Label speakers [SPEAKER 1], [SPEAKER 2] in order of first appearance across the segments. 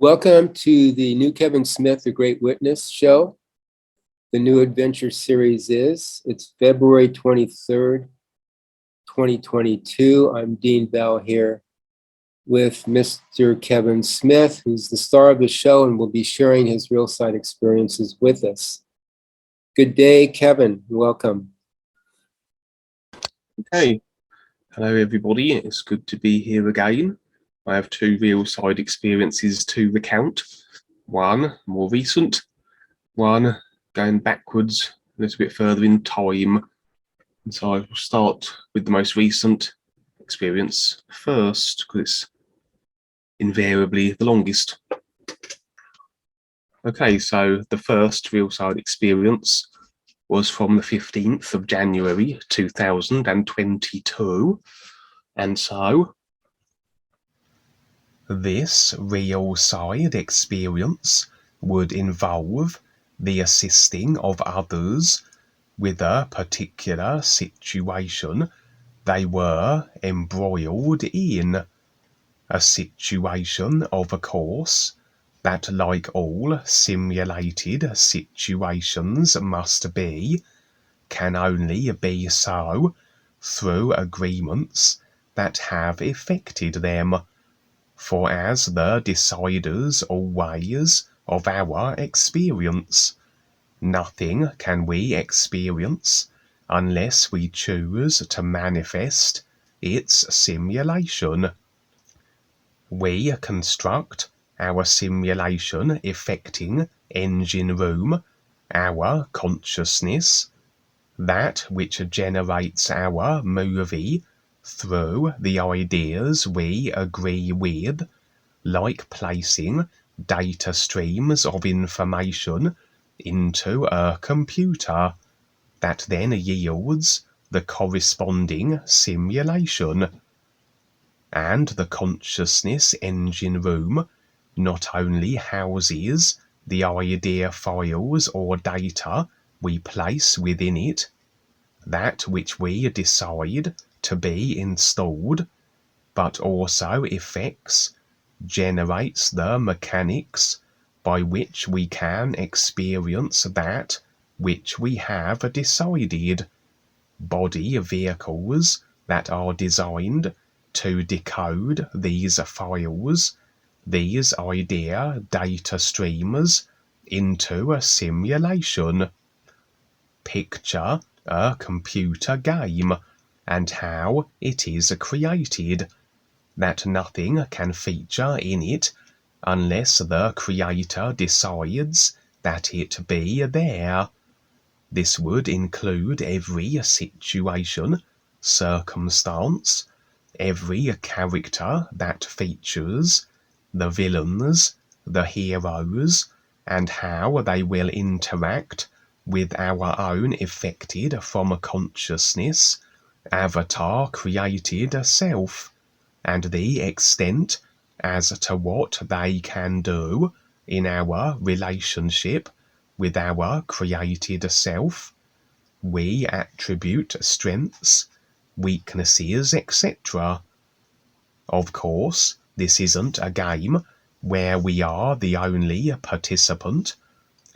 [SPEAKER 1] Welcome to the new Kevin Smith, The Great Witness show. The new adventure series it's February 23rd, 2022. I'm Dean Bell here with Mr. Kevin Smith, who's the star of the show and will be sharing his real side experiences with us. Good day, Kevin. Welcome.
[SPEAKER 2] Okay. Hello, everybody. It's good to be here again. I have two real side experiences to recount. One more recent, one going backwards a little bit further in time. And so I will start with the most recent experience first, because it's invariably the longest. Okay, so the first real side experience was from the 15th of January 2022. And so this real side experience would involve the assisting of others with a particular situation they were embroiled in. A situation, of course, that, like all simulated situations must be, can only be so through agreements that have effected them. For as the deciders always of our experience, nothing can we experience unless we choose to manifest its simulation. We construct our simulation effecting engine room, our consciousness, that which generates our movie through the ideas we agree with, like placing data streams of information into a computer that then yields the corresponding simulation. And the consciousness engine room not only houses the idea files or data we place within it, that which we decide to be installed, but also effects, generates the mechanics by which we can experience that which we have decided, body vehicles that are designed to decode these files, these idea data streams, into a simulation. Picture a computer game and how it is created, that nothing can feature in it unless the creator decides that it be there. This would include every situation, circumstance, every character that features, the villains, the heroes, and how they will interact with our own effected from consciousness, avatar created self, and the extent as to what they can do in our relationship with our created self. We attribute strengths, weaknesses, etc. Of course, this isn't a game where we are the only participant,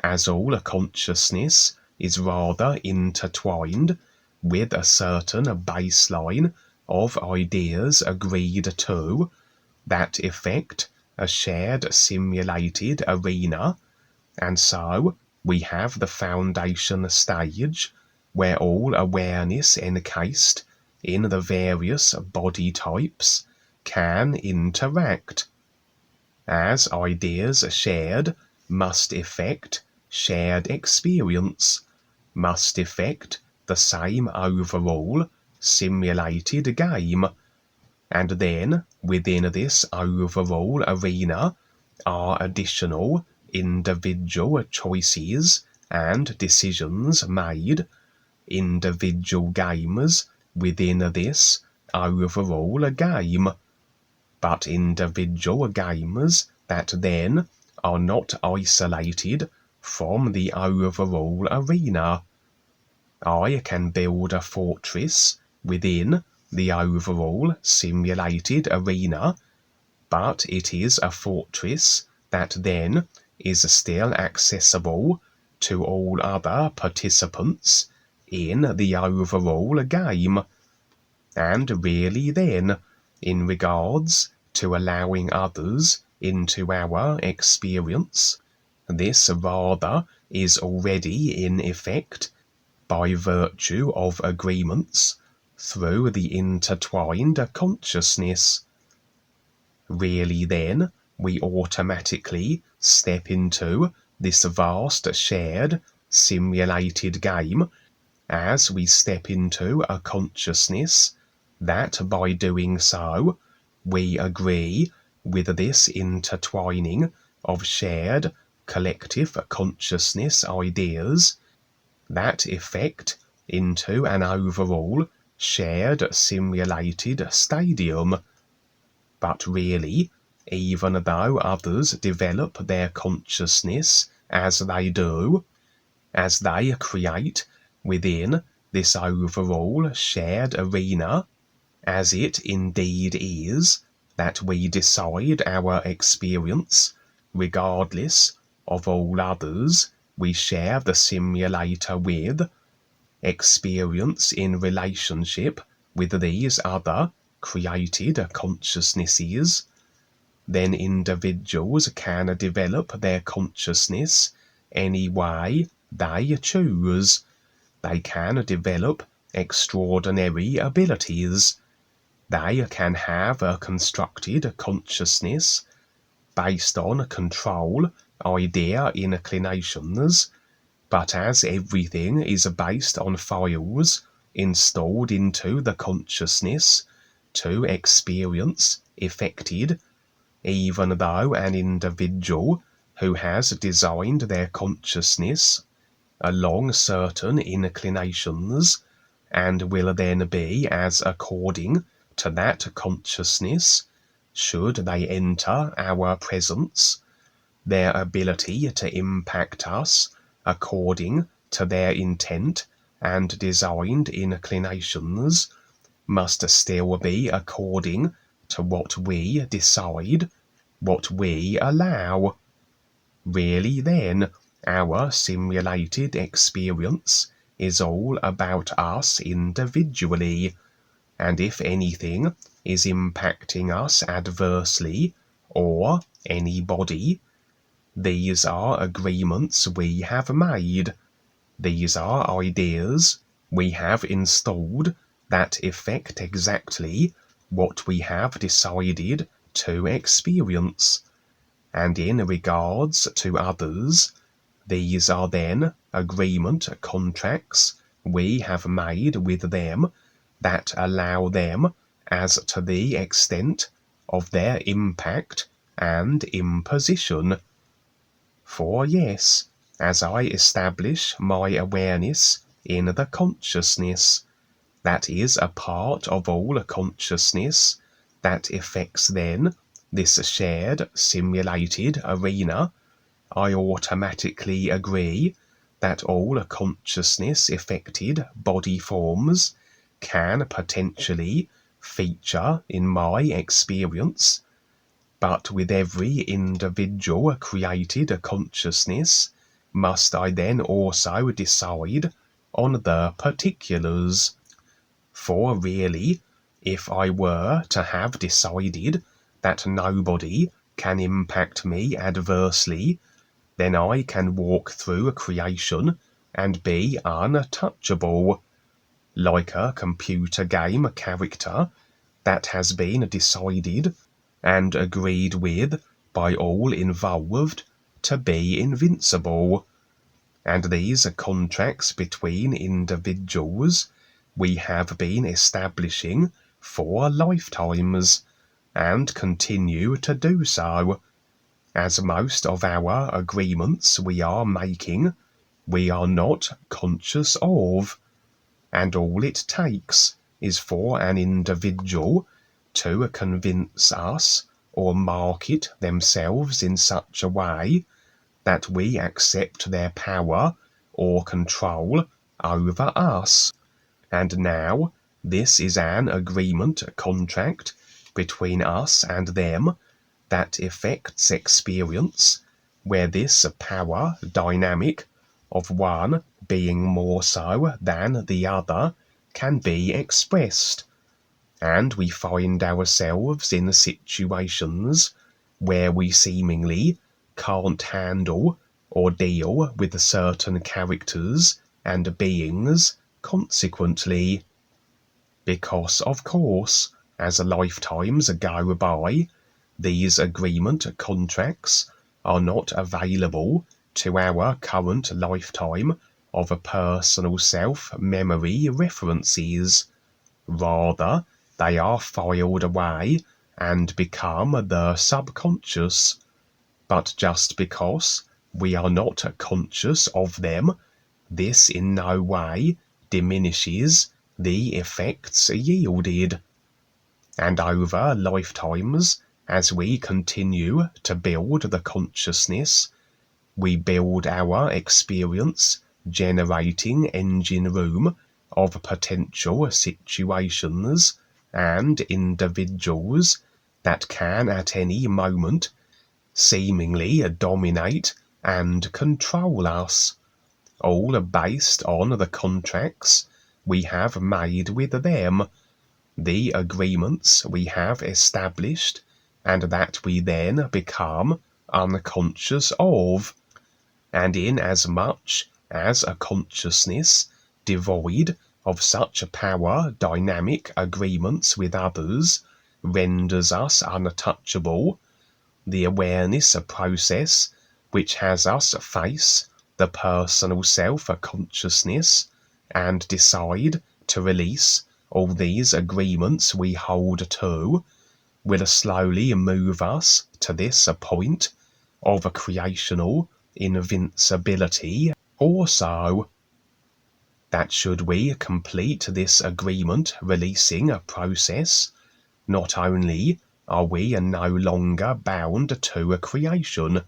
[SPEAKER 2] as all consciousness is rather intertwined with a certain baseline of ideas agreed to, that effect a shared simulated arena, and so we have the foundation stage where all awareness encased in the various body types can interact. As ideas shared must effect shared experience, must effect the same overall simulated game, and then within this overall arena are additional individual choices and decisions made, individual gamers within this overall game, but individual gamers that then are not isolated from the overall arena. I can build a fortress within the overall simulated arena, but it is a fortress that then is still accessible to all other participants in the overall game. And really then, in regards to allowing others into our experience, this rather is already in effect by virtue of agreements through the intertwined consciousness. Really then, we automatically step into this vast shared simulated game as we step into a consciousness that by doing so we agree with this intertwining of shared collective consciousness ideas that effect into an overall shared simulated stadium. But really, even though others develop their consciousness as they do, as they create within this overall shared arena, as it indeed is that we decide our experience, regardless of all others we share the simulator with, experience in relationship with these other created consciousnesses, then individuals can develop their consciousness any way they choose. They can develop extraordinary abilities. They can have a constructed consciousness based on control idea inclinations, but as everything is based on files installed into the consciousness to experience effected, even though an individual who has designed their consciousness along certain inclinations and will then be as according to that consciousness should they enter our presence, their ability to impact us according to their intent and designed inclinations must still be according to what we decide, what we allow. Really then, our simulated experience is all about us individually, and if anything is impacting us adversely, or anybody, these are agreements we have made. These are ideas we have installed that effect exactly what we have decided to experience. And in regards to others, these are then agreement contracts we have made with them that allow them as to the extent of their impact and imposition. For yes, as I establish my awareness in the consciousness, that is a part of all consciousness that affects then this shared simulated arena, I automatically agree that all consciousness affected body forms can potentially feature in my experience, but with every individual created consciousness must I then also decide on the particulars. For really, if I were to have decided that nobody can impact me adversely, then I can walk through creation and be untouchable, like a computer game character that has been decided and agreed with by all involved to be invincible. And these are contracts between individuals we have been establishing for lifetimes, and continue to do so, as most of our agreements we are making we are not conscious of, and all it takes is for an individual to convince us or market themselves in such a way that we accept their power or control over us. And now this is an agreement contract between us and them that affects experience, where this power dynamic of one being more so than the other can be expressed, and we find ourselves in situations where we seemingly can't handle or deal with certain characters and beings consequently, because of course, as lifetimes go by, these agreement contracts are not available to our current lifetime of personal self-memory references. Rather, they are filed away and become the subconscious. But just because we are not conscious of them, this in no way diminishes the effects yielded. And over lifetimes, as we continue to build the consciousness, we build our experience generating engine room of potential situations and individuals that can at any moment seemingly dominate and control us, all based on the contracts we have made with them, the agreements we have established, and that we then become unconscious of. And in as much as a consciousness devoid of such power dynamic agreements with others renders us untouchable, the awareness process which has us face the personal self-consciousness and decide to release all these agreements we hold to will slowly move us to this point of a creational invincibility also. That should we complete this agreement releasing process, not only are we no longer bound to a creation,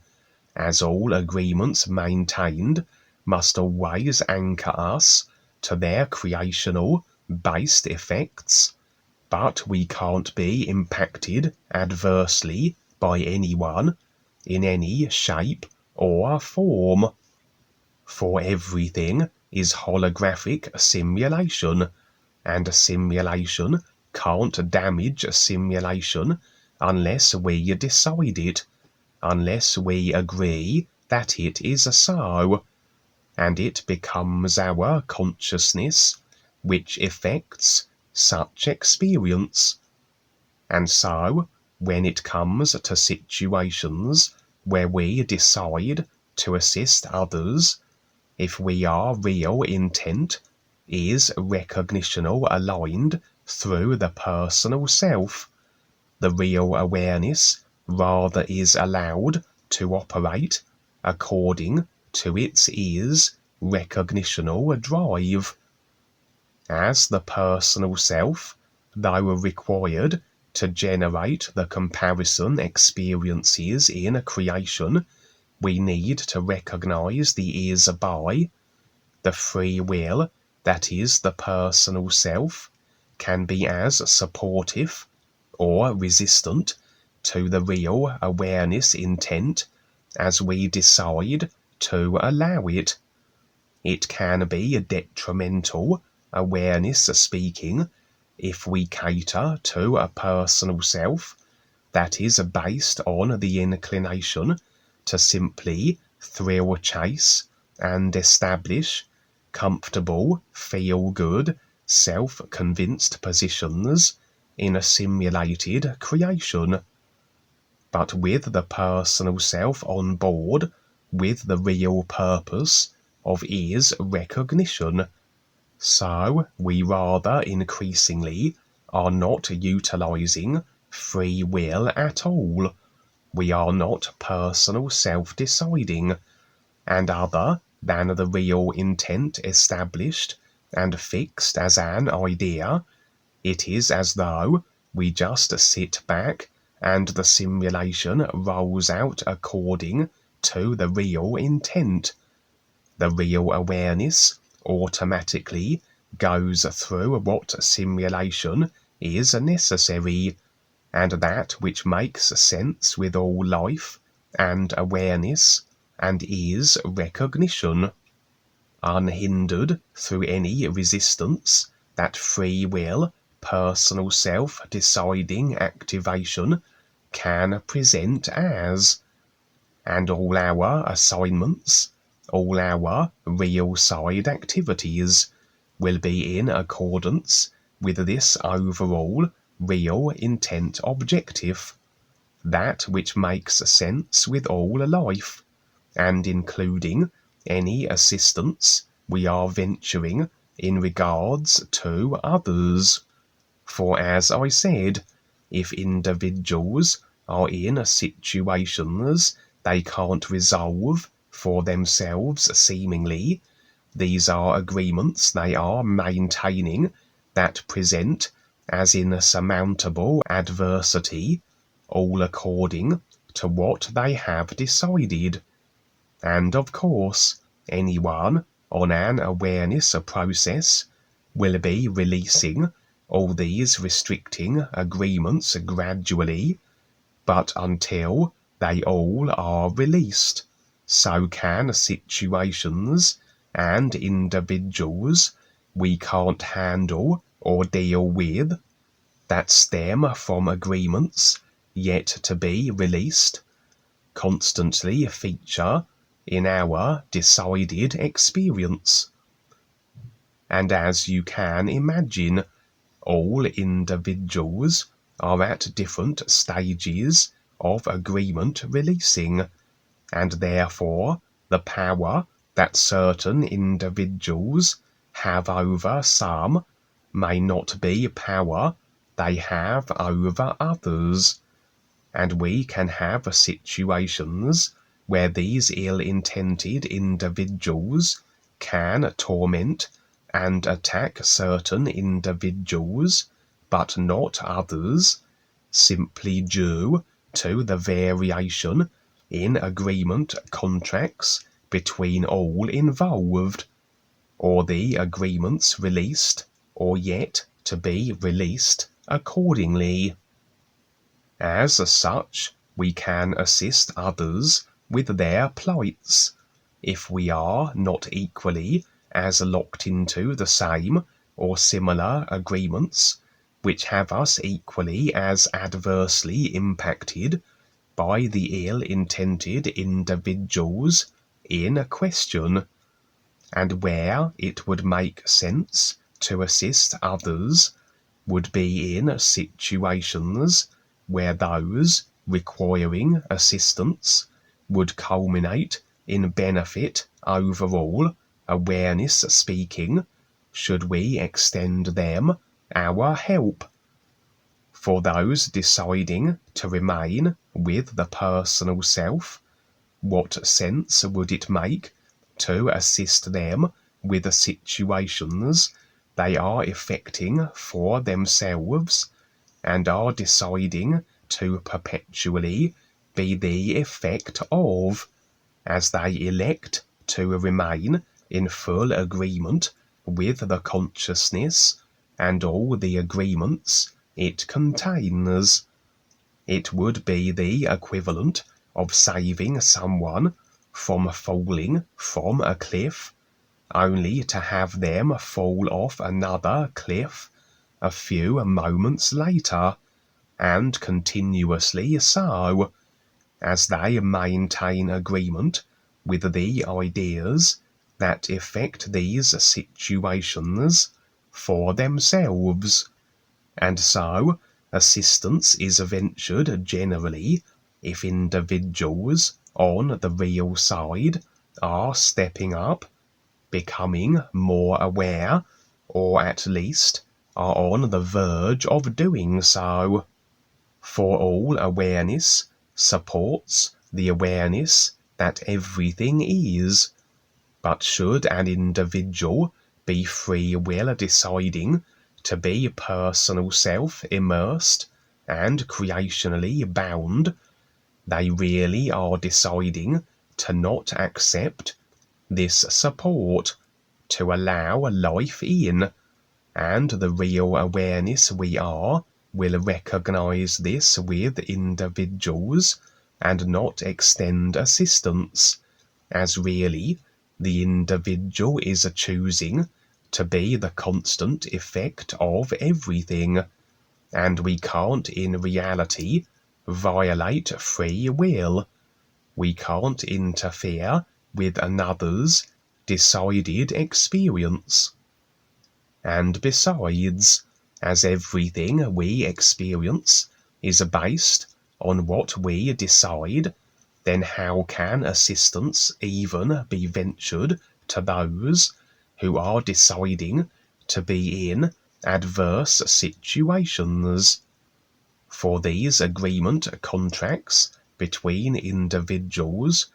[SPEAKER 2] as all agreements maintained must always anchor us to their creational based effects, but we can't be impacted adversely by anyone in any shape or form. For everything is holographic simulation, and simulation can't damage simulation unless we decide it, unless we agree that it is so, and it becomes our consciousness which effects such experience. And so, when it comes to situations where we decide to assist others, if we are real intent is recognitional aligned through the personal self, the real awareness rather is allowed to operate according to its is recognitional drive. As the personal self, though required to generate the comparison experiences in a creation, we need to recognize the is by. The free will that is the personal self can be as supportive or resistant to the real awareness intent as we decide to allow it. It can be detrimental awareness speaking if we cater to a personal self that is based on the inclination to simply thrill chase and establish comfortable, feel-good, self-convinced positions in a simulated creation. But with the personal self on board with the real purpose of is recognition, so we rather increasingly are not utilizing free will at all. We are not personal self-deciding, and other than the real intent established and fixed as an idea, it is as though we just sit back and the simulation rolls out according to the real intent. The real awareness automatically goes through what simulation is necessary, and that which makes sense with all life and awareness and is recognition, unhindered through any resistance that free will, personal self-deciding activation can present as, and all our assignments, all our real side activities will be in accordance with this overall real intent objective, that which makes sense with all life, and including any assistance we are venturing in regards to others. For as I said, if individuals are in situations they can't resolve for themselves seemingly, these are agreements they are maintaining that present as insurmountable adversity, all according to what they have decided. And of course, anyone on an awareness process will be releasing all these restricting agreements gradually, but until they all are released, so can situations and individuals we can't handle or deal with that stem from agreements yet to be released constantly feature in our decided experience. And as you can imagine, all individuals are at different stages of agreement releasing, and therefore the power that certain individuals have over some may not be power they have over others, and we can have situations where these ill-intended individuals can torment and attack certain individuals, but not others, simply due to the variation in agreement contracts between all involved, or the agreements released or yet to be released accordingly. As such, we can assist others with their plights, if we are not equally as locked into the same or similar agreements, which have us equally as adversely impacted by the ill-intended individuals in question, and where it would make sense to assist others would be in situations where those requiring assistance would culminate in benefit overall, awareness speaking, should we extend them our help. For those deciding to remain with the personal self, what sense would it make to assist them with the situations they are effecting for themselves and are deciding to perpetually be the effect of, as they elect to remain in full agreement with the consciousness and all the agreements it contains? It would be the equivalent of saving someone from falling from a cliff, only to have them fall off another cliff a few moments later, and continuously so, as they maintain agreement with the ideas that effect these situations for themselves. And so assistance is ventured generally if individuals on the real side are stepping up, becoming more aware, or at least are on the verge of doing so. For all awareness supports the awareness that everything is. But should an individual be free will deciding to be personal self immersed and creationally bound, they really are deciding to not accept this support, to allow life in, and the real awareness we are will recognize this with individuals and not extend assistance, as really the individual is choosing to be the constant effect of everything, and we can't in reality violate free will. We can't interfere with another's decided experience. And besides, as everything we experience is based on what we decide, then how can assistance even be ventured to those who are deciding to be in adverse situations? For these agreement contracts between individuals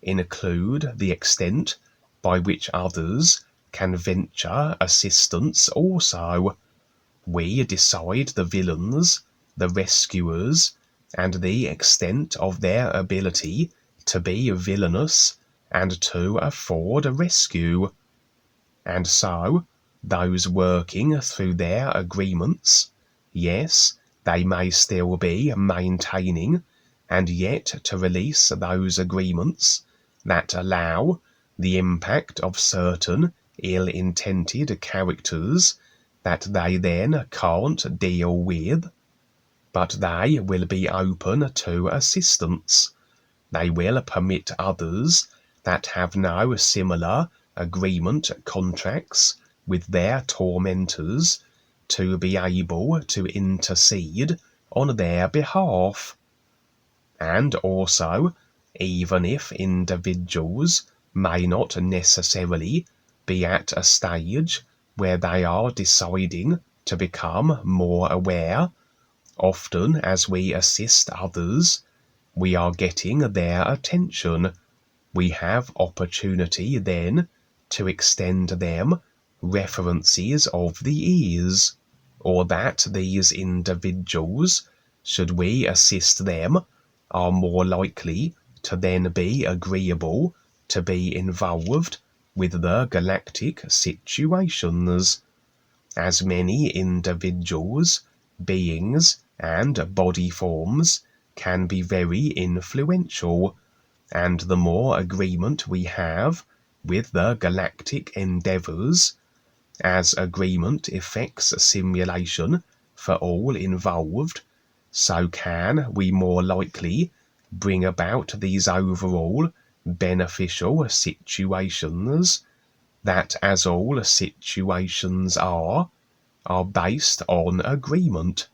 [SPEAKER 2] include the extent by which others can venture assistance also. We decide the villains, the rescuers, and the extent of their ability to be villainous and to afford rescue. And so, those working through their agreements, yes, they may still be maintaining, and yet to release those agreements that allow the impact of certain ill-intended characters that they then can't deal with. But they will be open to assistance. They will permit others that have no similar agreement contracts with their tormentors to be able to intercede on their behalf. And also, even if individuals may not necessarily be at a stage where they are deciding to become more aware, often as we assist others, we are getting their attention. We have opportunity then to extend them references of the ears, or that these individuals, should we assist them, are more likely to then be agreeable to be involved with the galactic situations. As many individuals, beings, and body forms can be very influential, and the more agreement we have with the galactic endeavors, as agreement effects simulation for all involved, so can we more likely bring about these overall beneficial situations that, as all situations are based on agreement.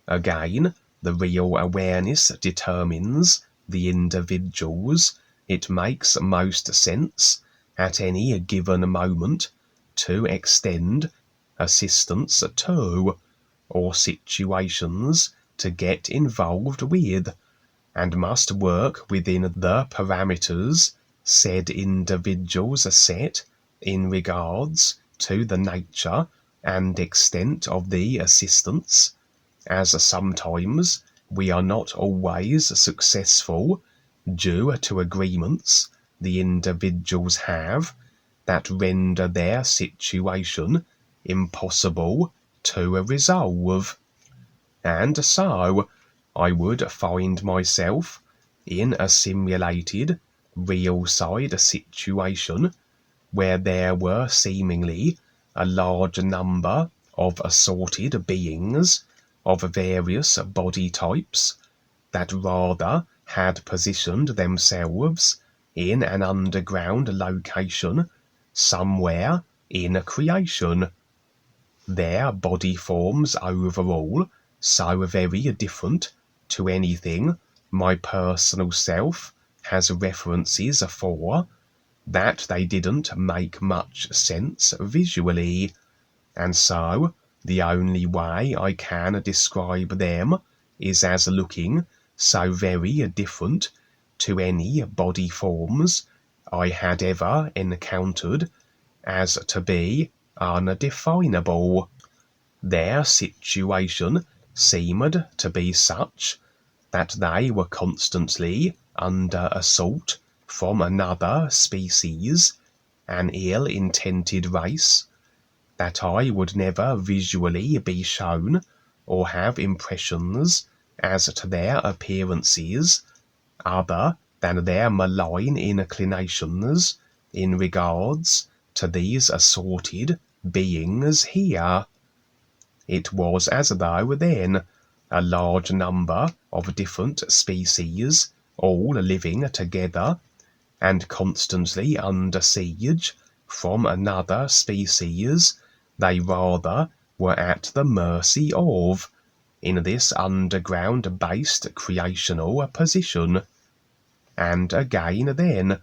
[SPEAKER 2] Again, the real awareness determines the individuals it makes most sense at any given moment to extend assistance to, or situations to get involved with, and must work within the parameters said individuals set in regards to the nature and extent of the assistance, as sometimes we are not always successful due to agreements the individuals have that render their situation impossible to resolve. And so I would find myself in a simulated real side situation where there were seemingly a large number of assorted beings of various body types that rather had positioned themselves in an underground location somewhere in creation, their body forms overall so very different to anything my personal self has references for that they didn't make much sense visually, and so the only way I can describe them is as looking so very different to any body forms I had ever encountered as to be undefinable. Their situation seemed to be such that they were constantly under assault from another species, an ill-intended race, that I would never visually be shown or have impressions as to their appearances other than their malign inclinations in regards to these assorted beings here. It was as though then a large number of different species, all living together and constantly under siege from another species, they rather were at the mercy of, in this underground-based creational position. And again then,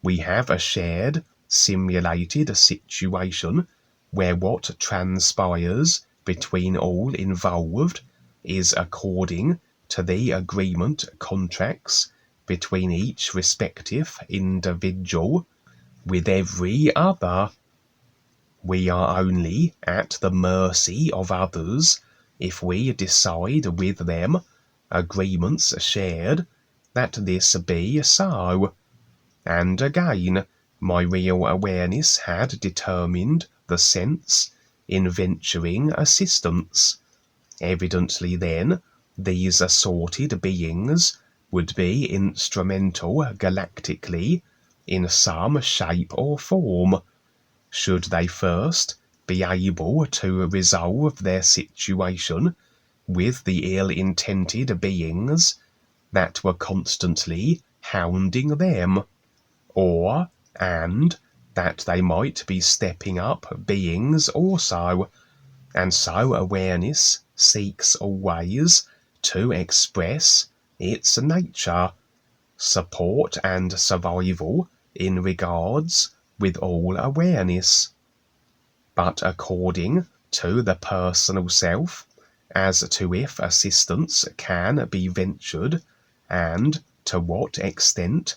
[SPEAKER 2] we have a shared, simulated situation where what transpires between all involved is according to the agreement contracts between each respective individual with every other. We are only at the mercy of others if we decide with them, agreements shared, that this be so. And again, my real awareness had determined the sense in venturing assistance. Evidently then, these assorted beings would be instrumental galactically in some shape or form, should they first be able to resolve their situation with the ill-intended beings that were constantly hounding them, and that they might be stepping up beings also, and so awareness seeks always to express its nature, support and survival in regards with all awareness, but according to the personal self, as to if assistance can be ventured, and to what extent,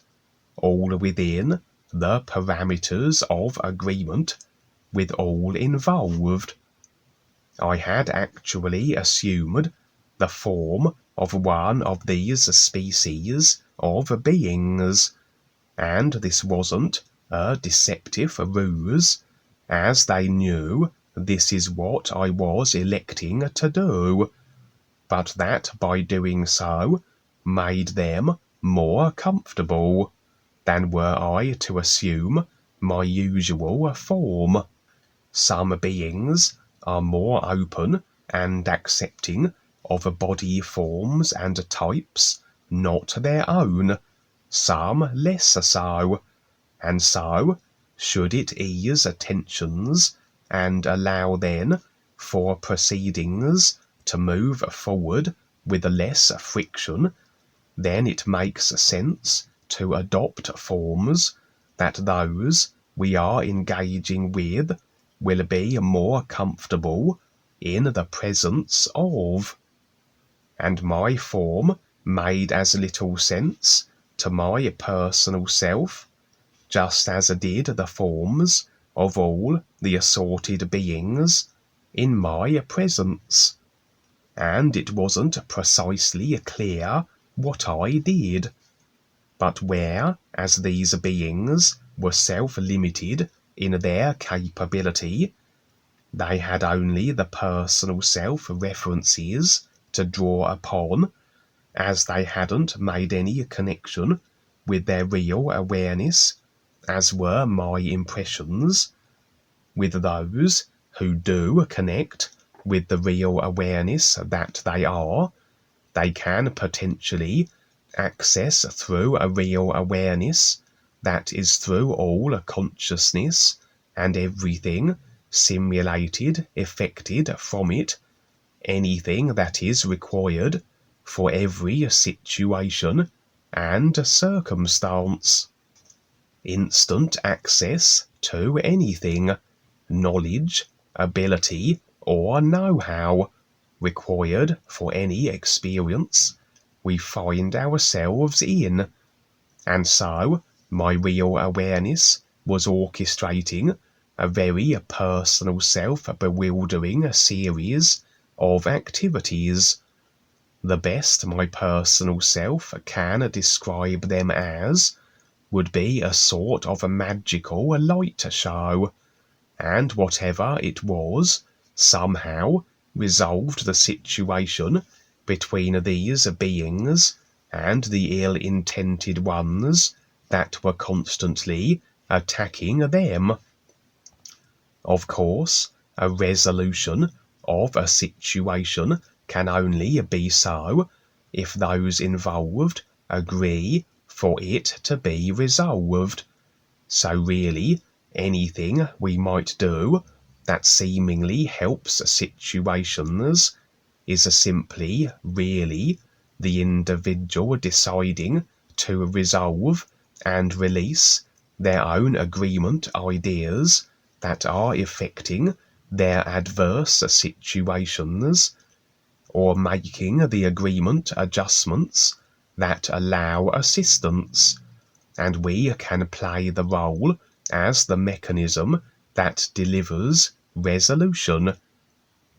[SPEAKER 2] all within the parameters of agreement with all involved. I had actually assumed the form of one of these species of beings, and this wasn't a deceptive ruse, as they knew this is what I was electing to do, but that by doing so made them more comfortable than were I to assume my usual form. Some beings are more open and accepting of body forms and types not their own, some less so, and so, should it ease tensions and allow then for proceedings to move forward with less friction, then it makes sense to adopt forms that those we are engaging with will be more comfortable in the presence of. And my form made as little sense to my personal self, just as did the forms of all the assorted beings in my presence. And it wasn't precisely clear what I did, but where, as these beings were self-limited in their capability, they had only the personal self-references to draw upon, as they hadn't made any connection with their real awareness, as were my impressions. With those who do connect with the real awareness that they can potentially access through a real awareness that is through all consciousness and everything simulated, effected from it, anything that is required for every situation and circumstance. Instant access to anything, knowledge, ability, or know-how required for any experience we find ourselves in. And so, my real awareness was orchestrating a very personal self-bewildering series of activities. The best my personal self can describe them as would be a sort of a magical light show, and whatever it was, somehow resolved the situation between these beings and the ill-intended ones that were constantly attacking them. Of course, a resolution of a situation can only be so if those involved agree for it to be resolved. So really, anything we might do that seemingly helps situations is simply really the individual deciding to resolve and release their own agreement ideas that are affecting their adverse situations, or making the agreement adjustments that allow assistance, and we can play the role as the mechanism that delivers resolution.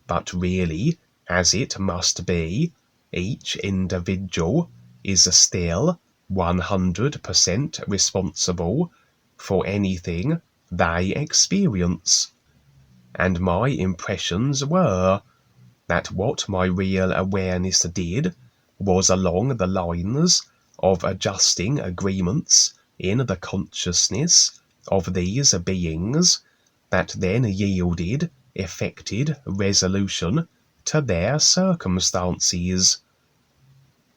[SPEAKER 2] But really, as it must be, each individual is still 100% responsible for anything they experience. And my impressions were that what my real awareness did was along the lines of adjusting agreements in the consciousness of these beings that then yielded effected resolution to their circumstances.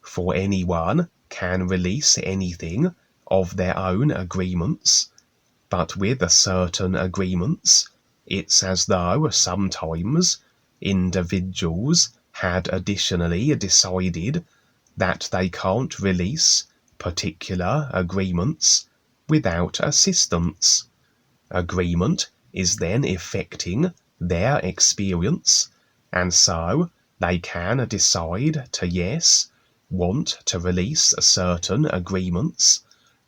[SPEAKER 2] For anyone can release anything of their own agreements, but with certain agreements, it's as though sometimes individuals had additionally decided that they can't release particular agreements without assistance. Agreement is then affecting their experience, and so they can decide to, yes, want to release certain agreements,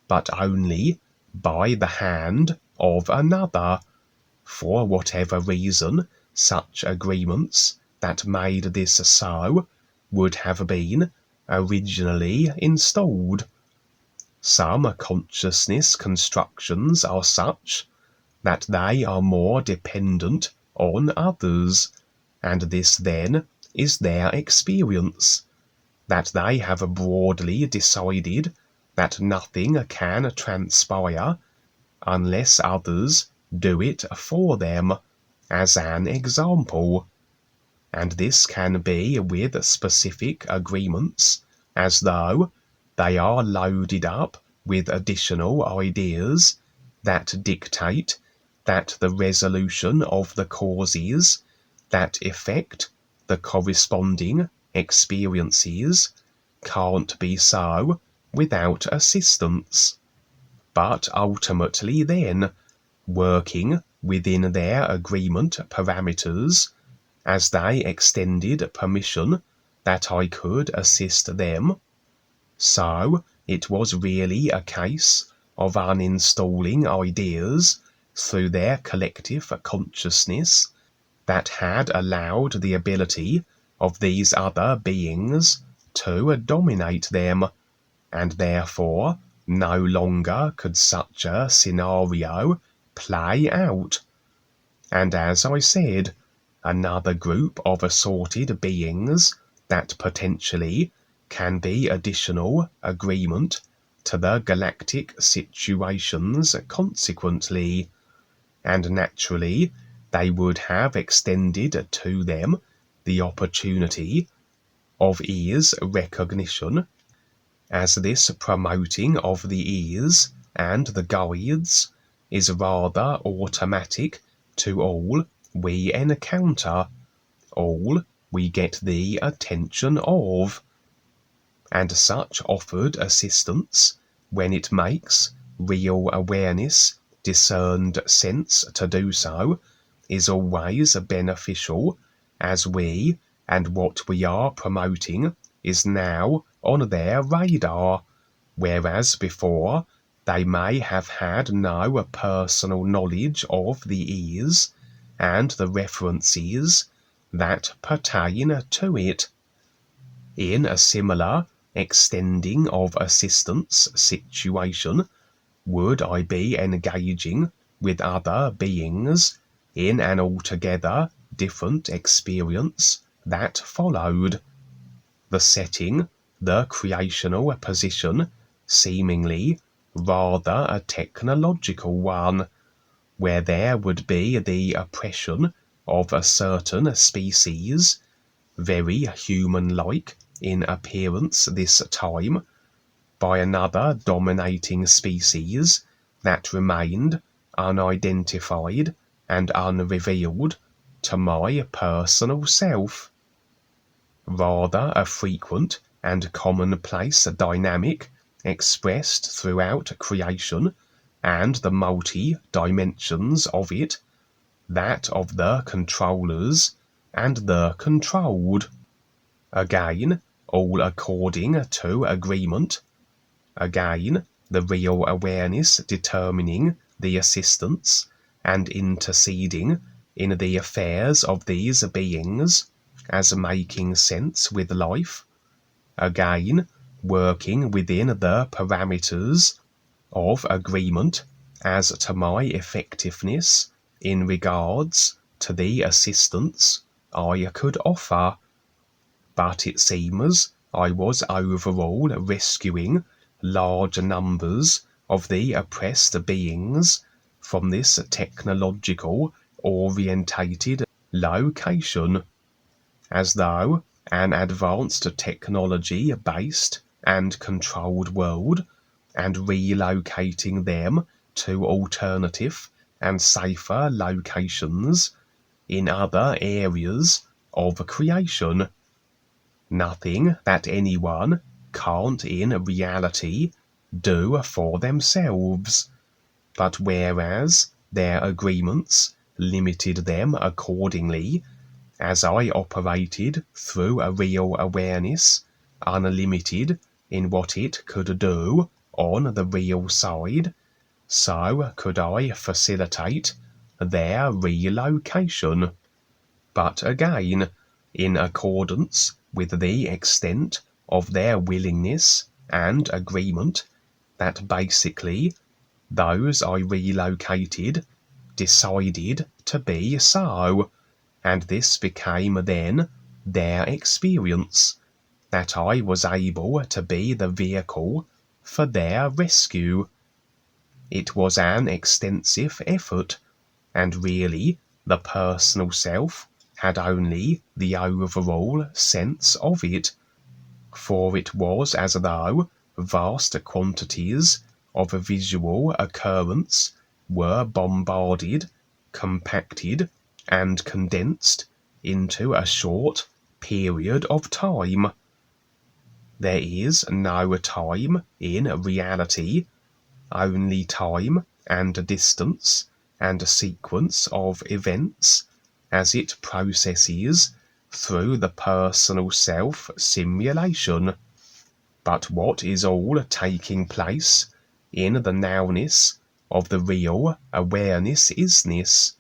[SPEAKER 2] but only by the hand of another. For whatever reason, such agreements that made this so would have been originally installed. Some consciousness constructions are such that they are more dependent on others, and this then is their experience, that they have broadly decided that nothing can transpire unless others do it for them, as an example. And this can be with specific agreements, as though they are loaded up with additional ideas that dictate that the resolution of the causes that affect the corresponding experiences can't be so without assistance. But ultimately then, working within their agreement parameters, as they extended permission that I could assist them, so it was really a case of uninstalling ideas through their collective consciousness that had allowed the ability of these other beings to dominate them, and therefore no longer could such a scenario play out. And as I said, another group of assorted beings that potentially can be additional agreement to the galactic situations consequently, and naturally they would have extended to them the opportunity of ears recognition, as this promoting of the ears and the guides is rather automatic to all we encounter, all we get the attention of. And such offered assistance, when it makes real awareness discerned sense to do so, is always beneficial, as we and what we are promoting is now on their radar, whereas before they may have had no personal knowledge of the ears and the references that pertain to it. In a similar extending of assistance situation, would I be engaging with other beings in an altogether different experience that followed. The setting, the creational position, seemingly rather a technological one, where there would be the oppression of a certain species, very human-like in appearance this time, by another dominating species that remained unidentified and unrevealed to my personal self. Rather a frequent and commonplace dynamic expressed throughout creation and the multi-dimensions of it, that of the controllers and the controlled. Again, all according to agreement. Again, the real awareness determining the assistance and interceding in the affairs of these beings as making sense with life. Again, working within the parameters of agreement as to my effectiveness in regards to the assistance I could offer. But it seems I was overall rescuing large numbers of the oppressed beings from this technological orientated location, as though an advanced technology based and controlled world, and relocating them to alternative and safer locations in other areas of creation. Nothing that anyone can't in reality do for themselves, but whereas their agreements limited them accordingly, as I operated through a real awareness, unlimited in what it could do on the real side, so could I facilitate their relocation. But again, in accordance with the extent of their willingness and agreement, that basically those I relocated decided to be so, and this became then their experience, that I was able to be the vehicle for their rescue. It was an extensive effort, and really the personal self had only the overall sense of it, for it was as though vast quantities of visual occurrence were bombarded, compacted, and condensed into a short period of time. There is no time in reality, only time and distance and a sequence of events as it processes through the personal self simulation. But what is all taking place in the nowness of the real awareness isness?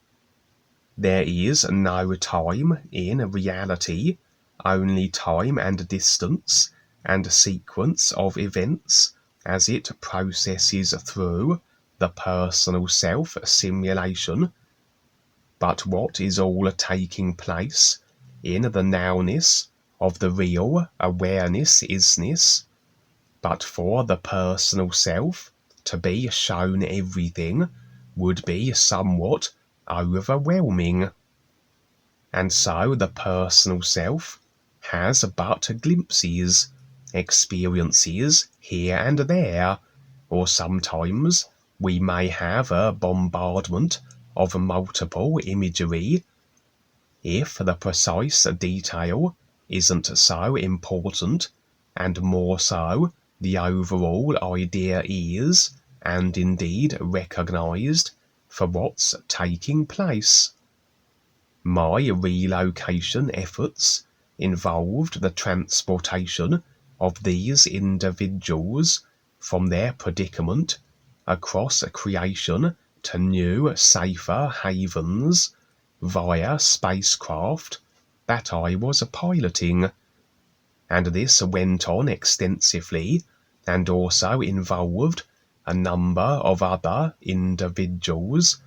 [SPEAKER 2] There is no time in reality, only time and distance and a sequence of events as it processes through the personal self simulation. But what is all taking place in the nowness of the real awareness isness? But for the personal self to be shown everything would be somewhat overwhelming. And so the personal self has but glimpses, experiences here and there, or sometimes we may have a bombardment of multiple imagery. If the precise detail isn't so important, and more so the overall idea is, and indeed recognized, for what's taking place. My relocation efforts involved the transportation of these individuals from their predicament across creation to new, safer havens via spacecraft that I was piloting. And this went on extensively and also involved a number of other individuals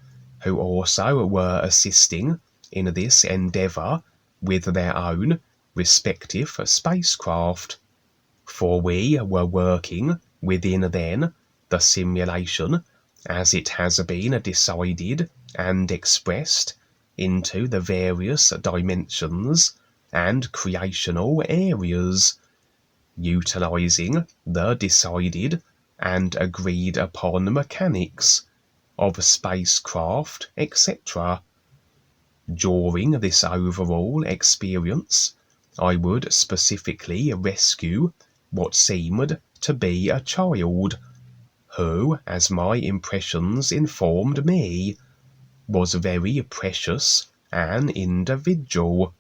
[SPEAKER 2] who also were assisting in this endeavor with their own respective spacecraft. For we were working within then the simulation as it has been decided and expressed into the various dimensions and creational areas, utilizing the decided and agreed upon mechanics of spacecraft, etc. During this overall experience, I would specifically rescue what seemed to be a child, who, as my impressions informed me, was very precious an individual.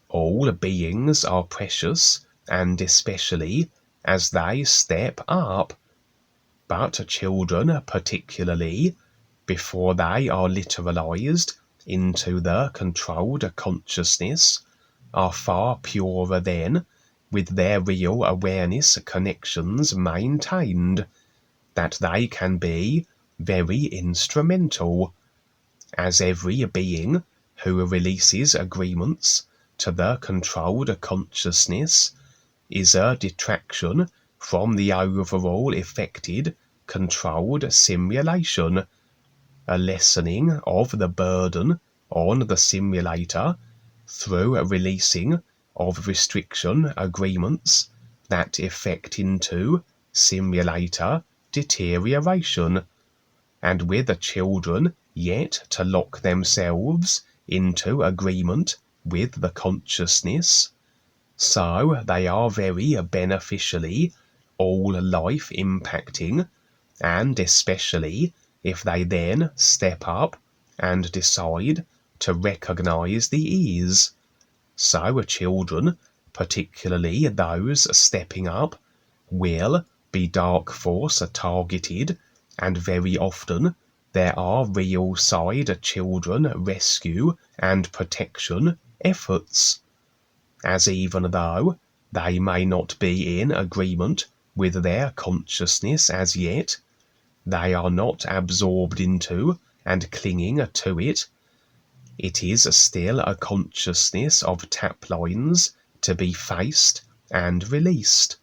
[SPEAKER 2] All beings are precious, and especially as they step up, but children particularly, before they are literalized into the controlled consciousness, are far purer then, with their real awareness connections maintained, that they can be very instrumental, as every being who releases agreements to the controlled consciousness is a detraction from the overall effected controlled simulation, a lessening of the burden on the simulator through releasing of restriction agreements that effect into simulator deterioration, and with the children yet to lock themselves into agreement with the consciousness, so they are very beneficially all life impacting, and especially if they then step up and decide to recognize the ease. So children, particularly those stepping up, will be dark force targeted, and very often there are real side children rescue and protection efforts, as even though they may not be in agreement with their consciousness as yet, they are not absorbed into and clinging to it. It is still a consciousness of tap lines to be faced and released,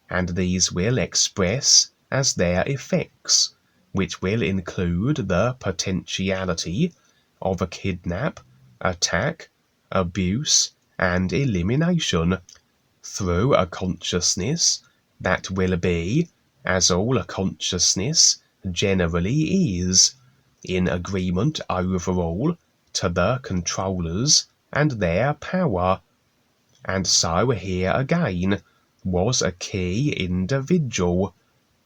[SPEAKER 2] and these will express as their effects, which will include the potentiality of a kidnap, attack, abuse, and elimination, through a consciousness that will be, as all consciousness generally is, in agreement overall to the controllers and their power. And so here again was a key individual,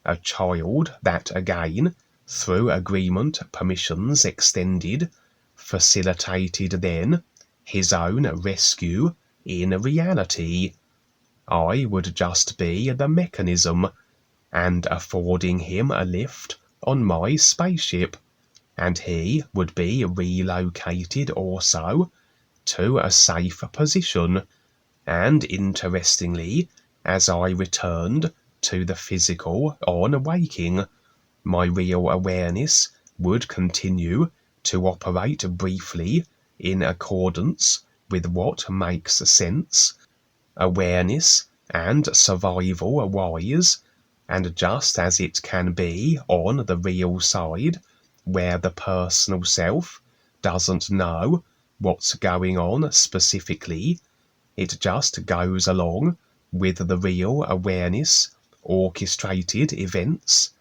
[SPEAKER 2] a child that again, through agreement permissions extended, facilitated then his own rescue in reality. I would just be the mechanism, and affording him a lift on my spaceship, and he would be relocated also to a safe position. And interestingly, as I returned to the physical on waking, my real awareness would continue to operate briefly in accordance with what makes sense, awareness and survival wise, and just as it can be on the real side, where the personal self doesn't know what's going on specifically, it just goes along with the real awareness orchestrated events.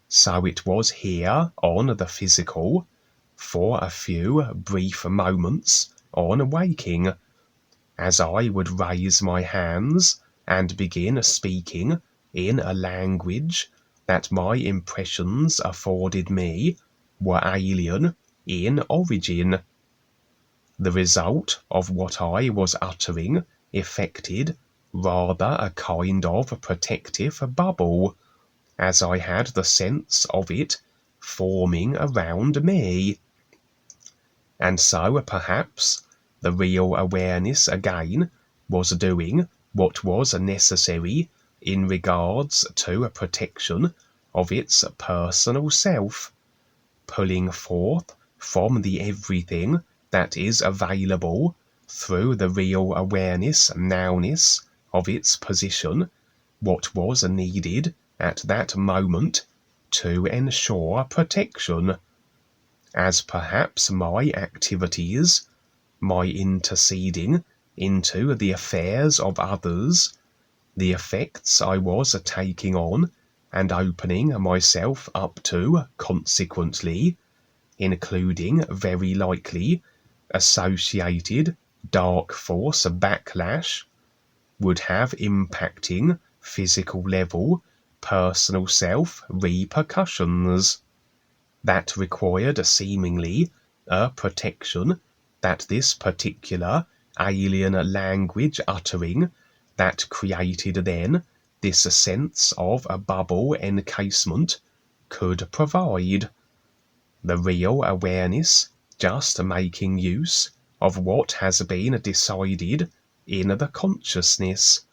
[SPEAKER 2] So it was here on the physical, for a few brief moments on waking, as I would raise my hands and begin speaking in a language that my impressions afforded me were alien in origin. The result of what I was uttering effected rather a kind of protective bubble, as I had the sense of it forming around me. And so perhaps the real awareness again was doing what was necessary in regards to a protection of its personal self, pulling forth from the everything that is available through the real awareness and nowness of its position, what was needed at that moment to ensure protection, as perhaps my activities, my interceding into the affairs of others, the effects I was taking on and opening myself up to consequently, including very likely associated dark force backlash, would have impacting physical level personal self repercussions that required seemingly a protection that this particular alien language uttering that created then this sense of a bubble encasement could provide. The real awareness just making use of what has been decided in the consciousness,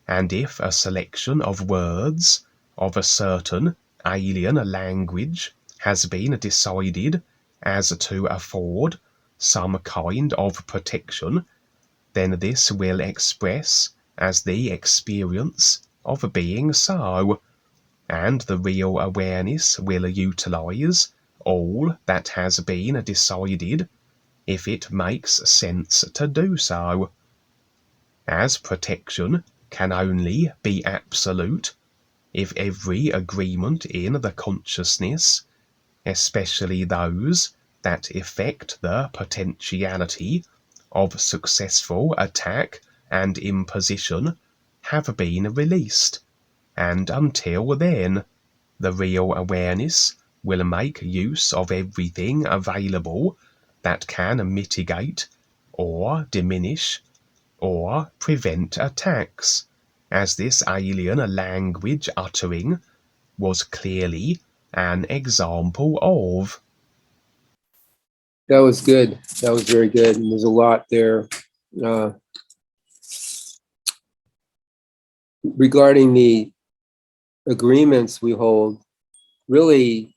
[SPEAKER 2] and if a selection of words of a certain alien language has been decided as to afford some kind of protection, then this will express as the experience of being so, and the real awareness will utilize all that has been decided if it makes sense to do so. As protection can only be absolute if every agreement in the consciousness, especially those that effect the potentiality of successful attack and imposition, have been released, and until then, the real awareness will make use of everything available that can mitigate or diminish or prevent attacks, as this alien language uttering was clearly an example of.
[SPEAKER 1] That was good. That was very good. And there's a lot there. Regarding the agreements we hold, really,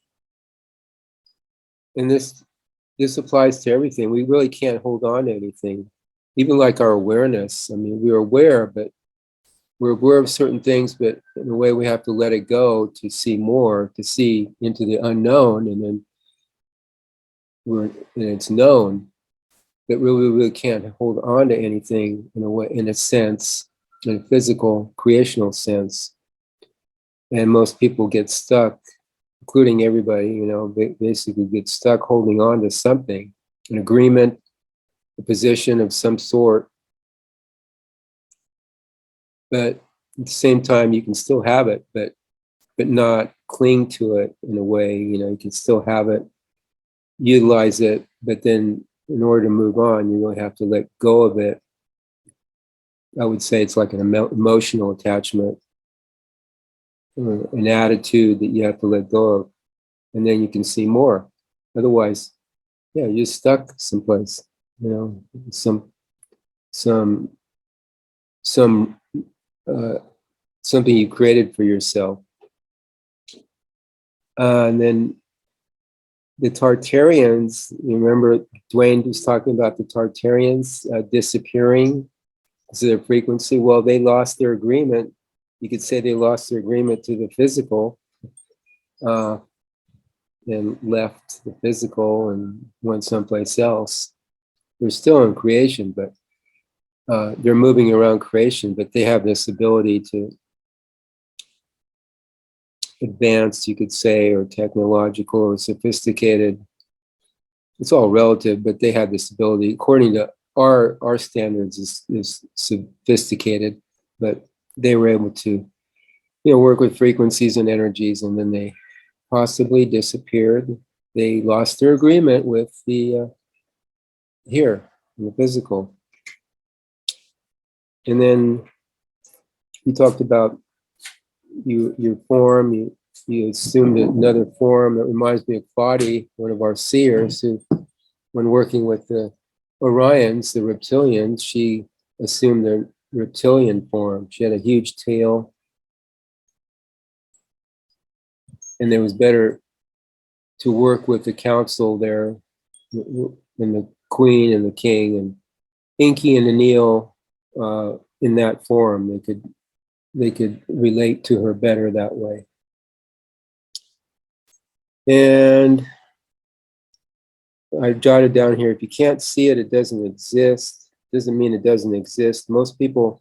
[SPEAKER 1] and this applies to everything. We really can't hold on to anything, even like our awareness. I mean, we're aware, but we're aware of certain things, but in a way we have to let it go to see more, to see into the unknown, and then it's known. But really, we really can't hold on to anything in a way, in a sense, in a physical, creational sense. And most people get stuck, including everybody, you know, basically get stuck holding on to something, an agreement, a position of some sort. But at the same time, you can still have it, but not cling to it in a way. You know, you can still have it, utilize it, but then in order to move on, you really have to let go of it. I would say it's like an emotional attachment, or an attitude that you have to let go of, and then you can see more. Otherwise, yeah, you're stuck someplace. You know, something you created for yourself. And then the Tartarians, you remember Dwayne was talking about the Tartarians disappearing because of their frequency. Well, they lost their agreement. You could say they lost their agreement to the physical and left the physical and went someplace else. They're still in creation, but they're moving around creation, but they have this ability to advanced, you could say, or technological or sophisticated. It's all relative, but they have this ability, according to our standards, is sophisticated, but they were able to, you know, work with frequencies and energies, and then they possibly disappeared. They lost their agreement with the here in the physical. And then you talked about your form, you assumed another form. That reminds me of Fadi, one of our seers, who, when working with the Orions, the reptilians, she assumed the reptilian form. She had a huge tail, and it was better to work with the council there, and the queen and the king, and Inky and Anil in that forum. They could relate to her better that way. And I jotted down here, if you can't see it, it doesn't exist. Doesn't mean it doesn't exist. Most people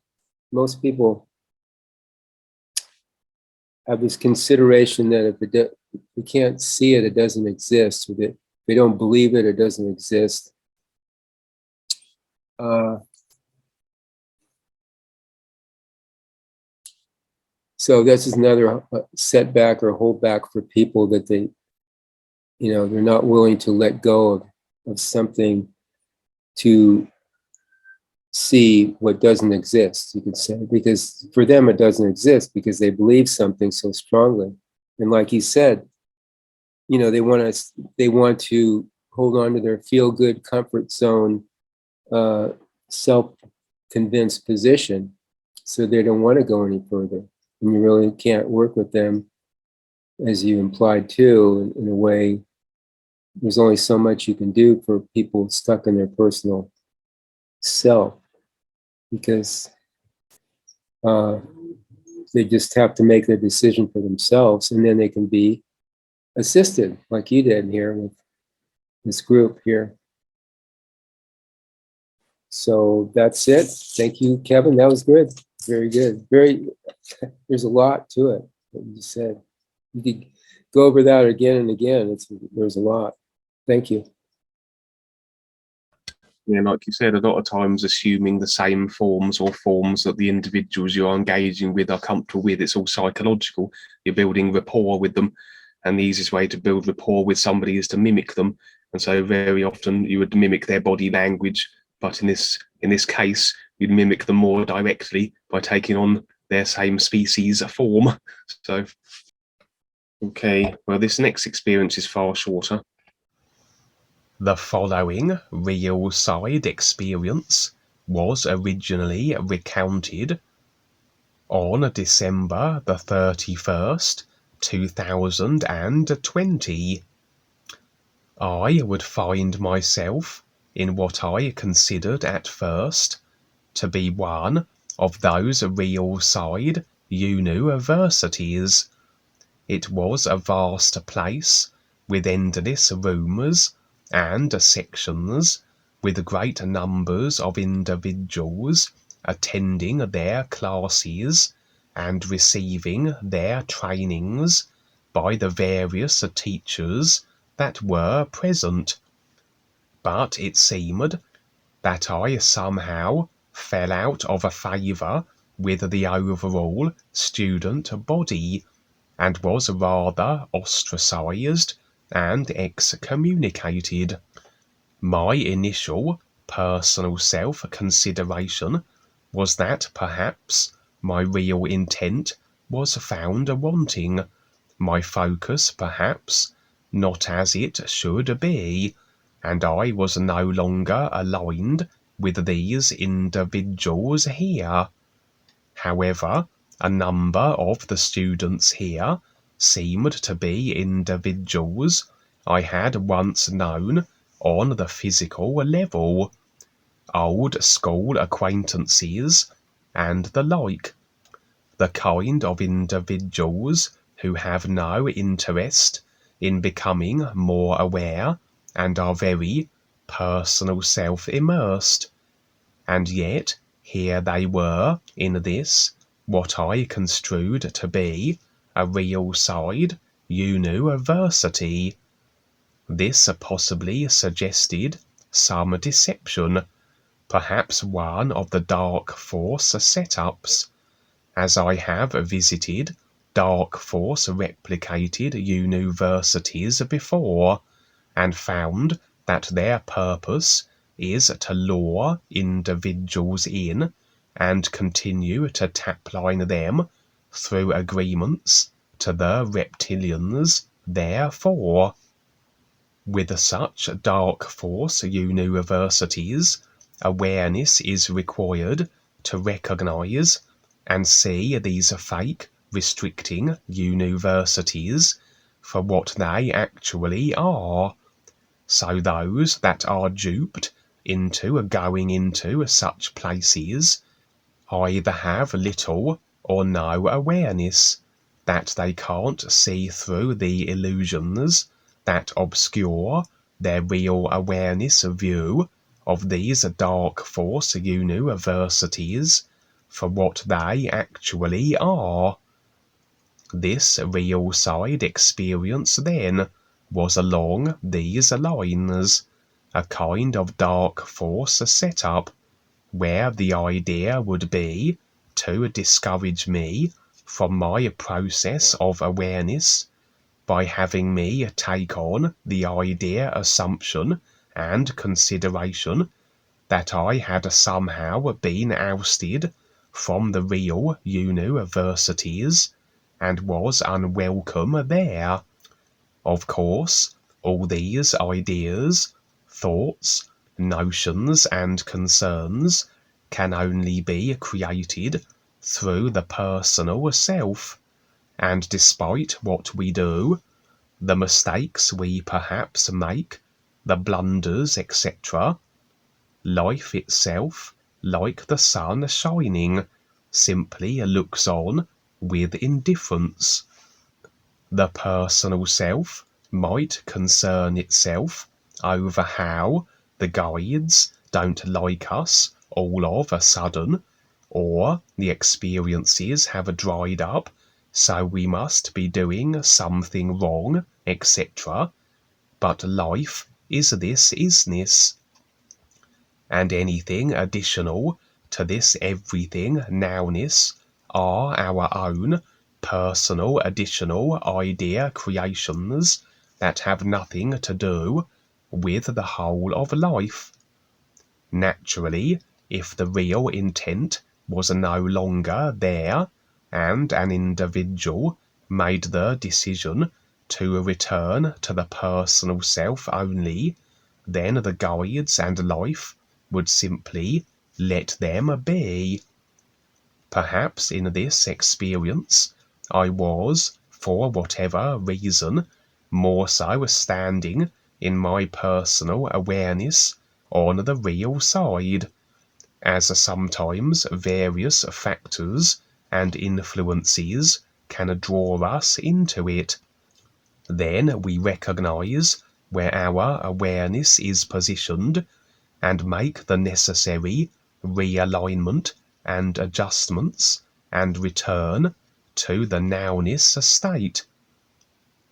[SPEAKER 1] have this consideration that if you can't see it, it doesn't exist. If they don't believe it, it doesn't exist. So this is another setback or holdback for people that they're not willing to let go of something to see what doesn't exist, you could say, because for them it doesn't exist because they believe something so strongly. And like he said, they want to hold on to their feel-good comfort zone, self-convinced position, so they don't want to go any further. And you really can't work with them, as you implied too, in a way. There's only so much you can do for people stuck in their personal self, because they just have to make their decision for themselves, and then they can be assisted, like you did here with this group here. So that's it. Thank you, Kevin. That was good. Very good. There's a lot to it, what you just said. You could go over that again and again. There's a lot. Thank you.
[SPEAKER 2] Yeah, like you said, a lot of times assuming the same forms or forms that the individuals you're engaging with are comfortable with. It's all psychological. You're building rapport with them, and the easiest way to build rapport with somebody is to mimic them. And so very often you would mimic their body language, but in this case, you'd mimic them more directly by taking on their same species form. So, okay, well, this next experience is far shorter. The following real side experience was originally recounted on December the 31st, 2020. I would find myself in what I considered at first to be one of those real side UNUversities. It was a vast place with endless rooms and sections, with great numbers of individuals attending their classes and receiving their trainings by the various teachers that were present. But it seemed that I somehow fell out of favour with the overall student body, and was rather ostracised and excommunicated. My initial personal self-consideration was that perhaps my real intent was found wanting, my focus perhaps not as it should be, and I was no longer aligned with these individuals here. However, a number of the students here seemed to be individuals I had once known on the physical level, old school acquaintances and the like, the kind of individuals who have no interest in becoming more aware and are very personal self-immersed. And yet here they were in this, what I construed to be a real side UNUversity. This possibly suggested some deception, perhaps one of the dark force setups, as I have visited dark force replicated UNUversities before, and found that their purpose is to lure individuals in and continue to tapline them through agreements to the reptilians therefore. With such dark force UNUversities, awareness is required to recognize and see these fake restricting UNUversities for what they actually are. So those that are duped into going into such places either have little or no awareness that they can't see through the illusions that obscure their real awareness view of these dark force universities for what they actually are. This real side experience then was along these lines, a kind of dark force setup where the idea would be to discourage me from my process of awareness by having me take on the idea assumption and consideration that I had somehow been ousted from the real universities and was unwelcome there. Of course, all these ideas, thoughts, notions, and concerns can only be created through the personal self, and despite what we do, the mistakes we perhaps make, the blunders, etc., life itself, like the sun shining, simply looks on with indifference. The personal self might concern itself over how the guides don't like us all of a sudden, or the experiences have dried up, so we must be doing something wrong, etc. But life is this isness, and anything additional to this everything nowness are our own personal additional idea creations that have nothing to do with the whole of life. Naturally, if the real intent was no longer there, and an individual made the decision to return to the personal self only, then the guides and life would simply let them be. Perhaps in this experience I was, for whatever reason, more so standing in my personal awareness on the real side, as sometimes various factors and influences can draw us into it. Then we recognize where our awareness is positioned and make the necessary realignment and adjustments and return to the nowness state.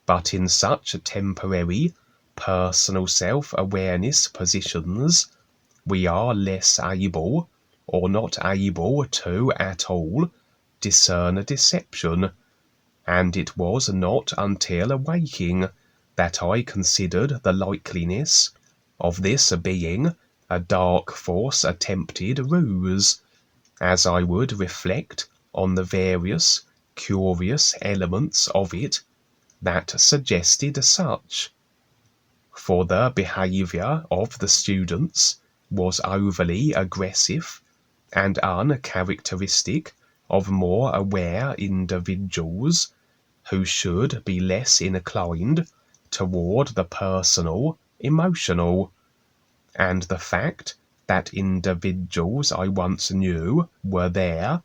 [SPEAKER 2] But in such temporary personal self-awareness positions, we are less able, or not able to at all, discern a deception, and it was not until awaking that I considered the likeliness of this being a dark force attempted ruse, as I would reflect on the various curious elements of it that suggested such. For the behaviour of the students was overly aggressive and uncharacteristic of more aware individuals who should be less inclined toward the personal, emotional, and the fact that individuals I once knew were there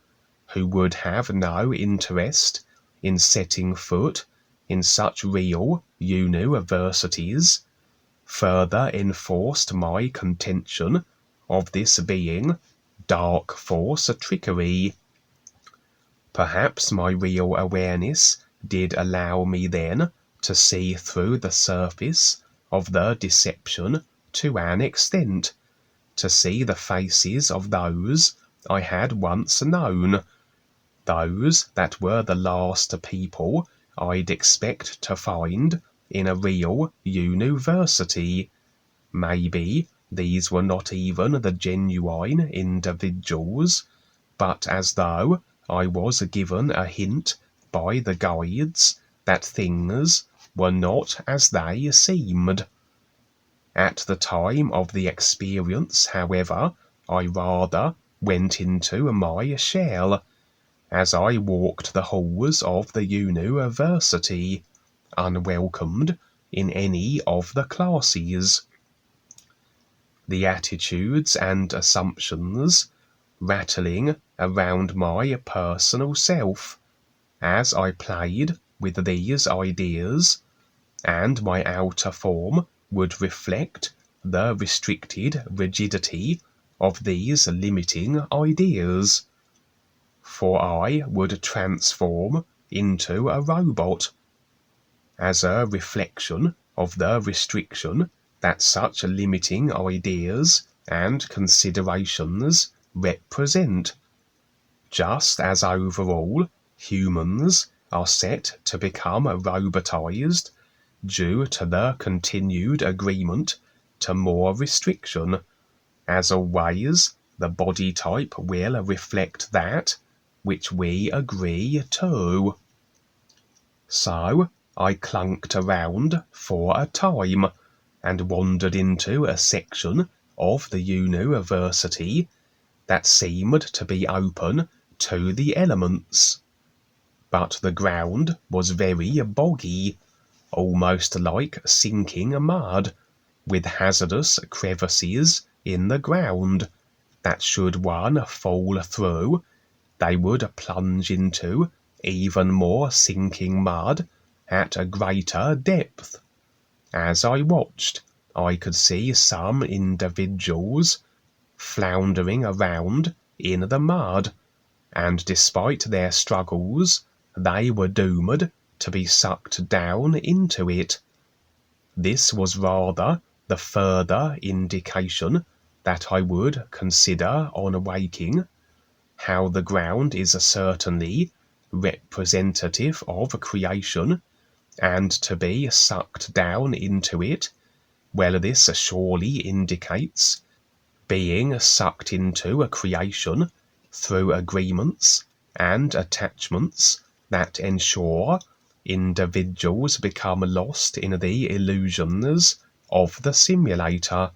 [SPEAKER 2] who would have no interest in setting foot in such real universities further enforced my contention of this being dark force trickery. Perhaps my real awareness did allow me then to see through the surface of the deception to an extent, to see the faces of those I had once known, those that were the last people I'd expect to find in a real university. Maybe these were not even the genuine individuals, but as though I was given a hint by the guides that things were not as they seemed. At the time of the experience, however, I rather went into my shell, as I walked the halls of the Unuversity, unwelcomed in any of the classes. the attitudes and assumptions rattling around my personal self as I played with these ideas, and my outer form would reflect the restricted rigidity of these limiting ideas. For I would transform into a robot, as a reflection of the restriction that such limiting ideas and considerations represent, just as overall humans are set to become robotized due to the continued agreement to more restriction. As always, the body type will reflect that which we agree to. So I clunked around for a time and wandered into a section of the Unuversity that seemed to be open to the elements. But the ground was very boggy, almost like sinking mud, with hazardous crevices in the ground that should one fall through, they would plunge into even more sinking mud at a greater depth. As I watched, I could see some individuals floundering around in the mud, and despite their struggles, they were doomed to be sucked down into it. This was rather the further indication that I would consider on awaking, how the ground is certainly representative of creation, and to be sucked down into it, well, this surely indicates being sucked into a creation through agreements and attachments that ensure individuals become lost in the illusions of the simulator.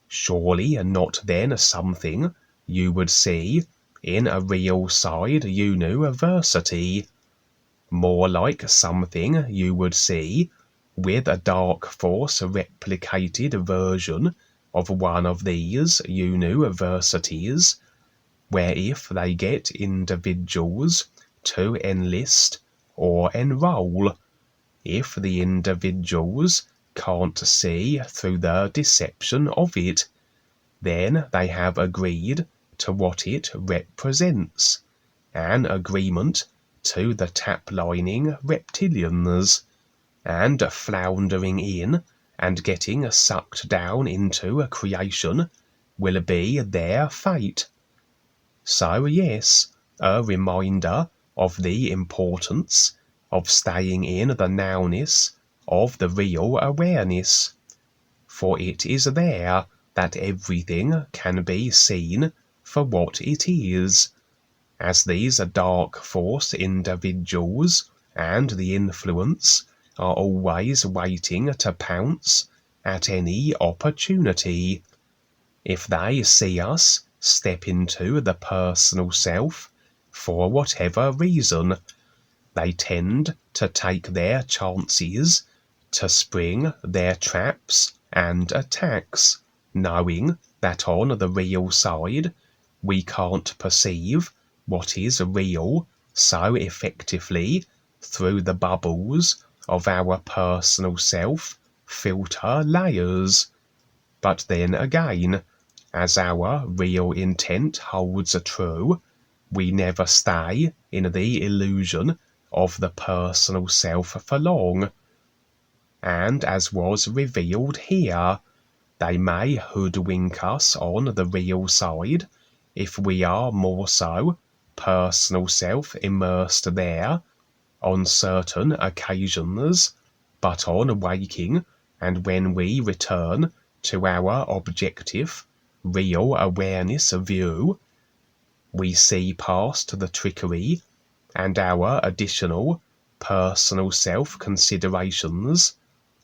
[SPEAKER 2] Surely not then something you would see in a real side Unuversity, more like something you would see with a dark force replicated version of one of these Unuversities, where if they get individuals to enlist or enroll, if the individuals can't see through the deception of it, then they have agreed to what it represents, an agreement to the tap-lining reptilians, and floundering in and getting sucked down into a creation will be their fate. So yes, a reminder of the importance of staying in the nowness of the real awareness, for it is there that everything can be seen for what it is, as these dark force individuals and the influence are always waiting to pounce at any opportunity. If they see us step into the personal self for whatever reason, they tend to take their chances to spring their traps and attacks, knowing that on the real side we can't perceive what is real so effectively through the bubbles of our personal self filter layers. But then again, as our real intent holds true, we never stay in the illusion of the personal self for long. And as was revealed here, they may hoodwink us on the real side if we are more so personal self immersed there on certain occasions, but on waking and when we return to our objective real awareness view, we see past the trickery and our additional personal self considerations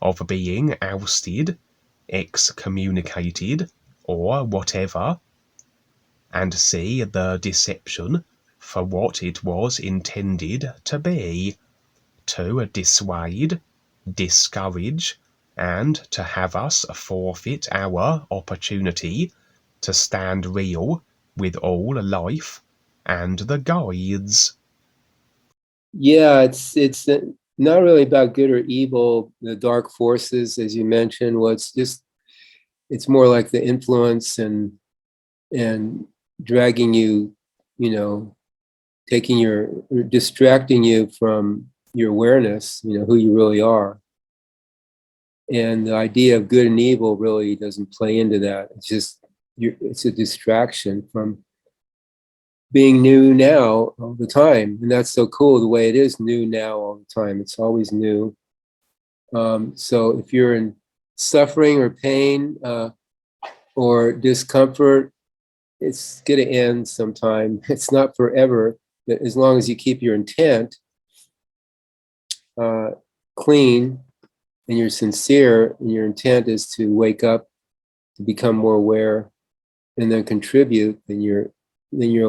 [SPEAKER 2] of being ousted, excommunicated, or whatever, and see the deception for what it was intended to be, to dissuade, discourage, and to have us forfeit our opportunity to stand real with all life and the guides.
[SPEAKER 1] Yeah, it's not really about good or evil, the dark forces, as you mentioned. Well, it's more like the influence and dragging you, you know, distracting you from your awareness, who you really are. And the idea of good and evil really doesn't play into that. It's just, it's a distraction from being new now all the time. And that's so cool, the way it is new now all the time. It's always new. So if you're in suffering or pain or discomfort, it's going to end sometime. It's not forever, but as long as you keep your intent clean and you're sincere, and your intent is to wake up, to become more aware, and then contribute, then you're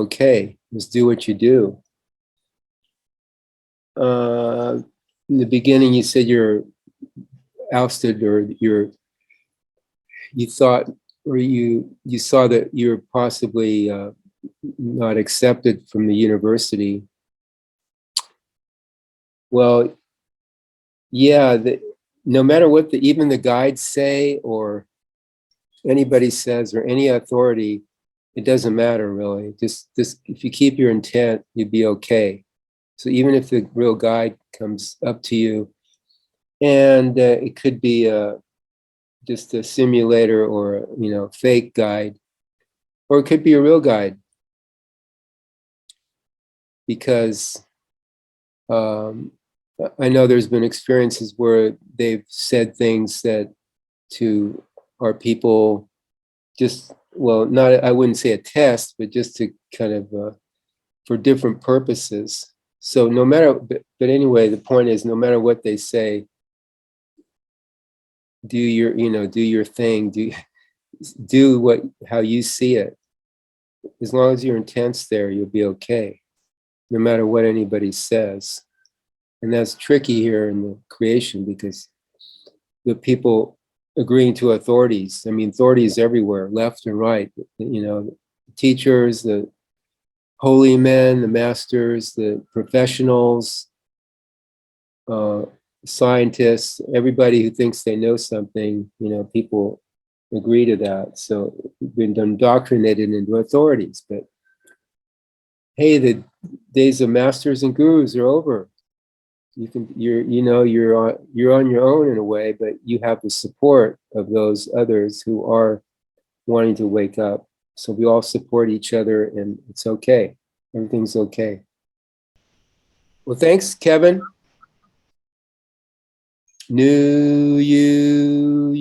[SPEAKER 1] okay. Just do what you do. In the beginning, you said you're ousted, or you thought, or you saw that you're possibly not accepted from the university. Well, yeah, no matter what even the guides say, or anybody says, or any authority, it doesn't matter really. Just if you keep your intent, you'd be okay. So even if the real guide comes up to you, and it could be just a simulator, or fake guide, or it could be a real guide, because I know there's been experiences where they've said things that to our people, just, well, not, I wouldn't say a test, but just to kind of for different purposes. So no matter, but anyway, the point is, no matter what they say, do your thing, do how you see it. As long as your intent's there, you'll be okay, no matter what anybody says. And that's tricky here in the creation, because the people agreeing to authorities, I mean, authorities everywhere, left and right, teachers, the holy men, the masters, the professionals, scientists, everybody who thinks they know something, people agree to that. So we've been indoctrinated into authorities. But hey, the days of masters and gurus are over. You're on your own in a way, but you have the support of those others who are wanting to wake up. So we all support each other, and it's okay. Everything's okay. Well, thanks, Kevin. New you.